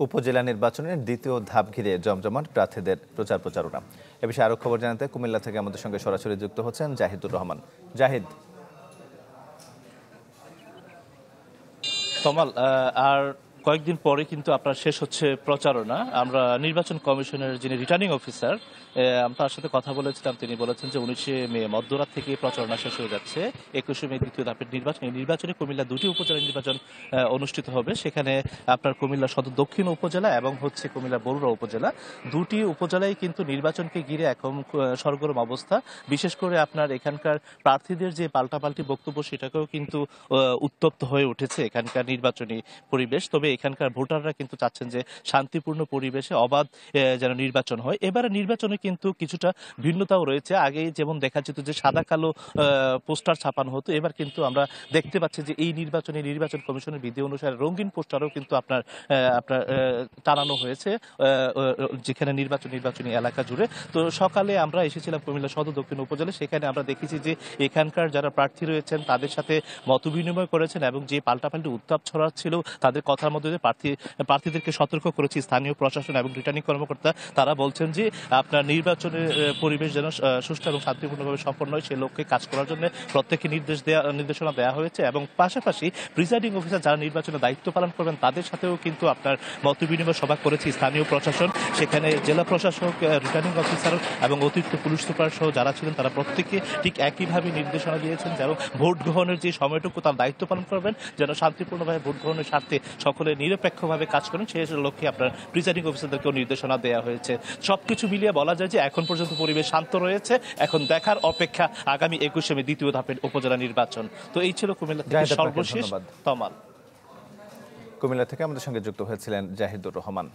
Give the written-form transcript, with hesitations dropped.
উপজেলা নির্বাচনের দ্বিতীয় ধাপ ঘিরে জমজমাট প্রার্থীদের প্রচারণা। এ বিষয়ে আরো খবর জানাতে কুমিল্লা থেকে আমাদের সঙ্গে সরাসরি যুক্ত হচ্ছেন জাহিদুর রহমান। জাহিদ। তমাল, আর কয়েকদিন পরে কিন্তু আপনার শেষ হচ্ছে প্রচারণা। আমরা নির্বাচন কমিশনের যিনি রিটার্নিং অফিসার তার সাথে কথা বলেছিলাম। তিনি বলেছেন যে 19শে মে মধ্যরাত থেকে প্রচারণা শেষ হয়ে যাচ্ছে। 21শে মে দ্বিতীয় ধাপের নির্বাচনে কুমিল্লা দুটি উপজেলা নির্বাচন অনুষ্ঠিত হবে। সেখানে আপনার কুমিল্লা সদর দক্ষিণ উপজেলা এবং হচ্ছে কুমিল্লা বরুড়া উপজেলা, দুটি উপজেলায় কিন্তু নির্বাচনকে ঘিরে এখন সরগরম অবস্থা। বিশেষ করে আপনার এখানকার প্রার্থীদের যে পাল্টাপাল্টি বক্তব্য, সেটাকেও কিন্তু উত্তপ্ত হয়ে উঠেছে এখানকার নির্বাচনী পরিবেশ। তবে এখানকার ভোটাররা কিন্তু চাচ্ছেন যে শান্তিপূর্ণ পরিবেশে অবাধ যেন নির্বাচন হয়। এবারে নির্বাচনে কিন্তু কিছুটা ভিন্নতাও রয়েছে। আগে যেমন দেখা যেত যে সাদা কালো পোস্টার ছাপানো হতো, এবার কিন্তু আমরা দেখতে পাচ্ছি যে এই নির্বাচন কমিশনের বিধি অনুসারে রঙিন পোস্টারও কিন্তু আপনার টানানো হয়েছে যেখানে নির্বাচনী এলাকা জুড়ে। তো সকালে আমরা এসেছিলাম কুমিল্লা সদর দক্ষিণ উপজেলায়। সেখানে আমরা দেখেছি যে এখানকার যারা প্রার্থী রয়েছেন তাদের সাথে মত বিনিময় করেছেন এবং যে পাল্টাপাল্টি উত্তাপ ছড়াচ্ছিল তাদের কথার মধ্যে প্রার্থীদেরকে সতর্ক করেছে স্থানীয় প্রশাসন এবং রিটার্নিং কর্মকর্তা। তারা বলছেন যে আপনার নির্বাচনের পরিবেশ যেন সুষ্ঠু এবং শান্তিপূর্ণভাবে সম্পন্ন হয়, সে লক্ষ্যে কাজ করার জন্য প্রত্যেককে নির্দেশনা দেওয়া হয়েছে। এবং পাশাপাশি প্রিজাইডিং অফিসার যারা নির্বাচনে দায়িত্ব পালন করবেন তাদের সাথেও কিন্তু আপনার মত বিনিময় সভা করেছে স্থানীয় প্রশাসন। সেখানে জেলা প্রশাসক, রিটার্নিং অফিসার এবং অতিরিক্ত পুলিশ সুপার সহ যারা ছিলেন তারা প্রত্যেকে ঠিক একইভাবে নির্দেশনা দিয়েছেন যেন ভোট গ্রহণের যে সময়টুকু তার দায়িত্ব পালন করবেন, যেন শান্তিপূর্ণভাবে ভোট গ্রহণের স্বার্থে সকলে নিরপেক্ষভাবে কাজ করেন, সেই লক্ষ্যে আপনার প্রিজাইডিং অফিসারদেরকেও নির্দেশনা দেওয়া হয়েছে। সবকিছু মিলিয়ে বলা যায় যে এখন পর্যন্ত পরিবেশ শান্ত রয়েছে। এখন দেখার অপেক্ষা আগামী 21শে মে দ্বিতীয় ধাপের উপজেলা নির্বাচন। তো এই ছিল কুমিল্লা থেকে সর্বশেষ তমাল। কুমিল্লা থেকে আমাদের সঙ্গে যুক্ত হয়েছিলেন জাহিদুর রহমান।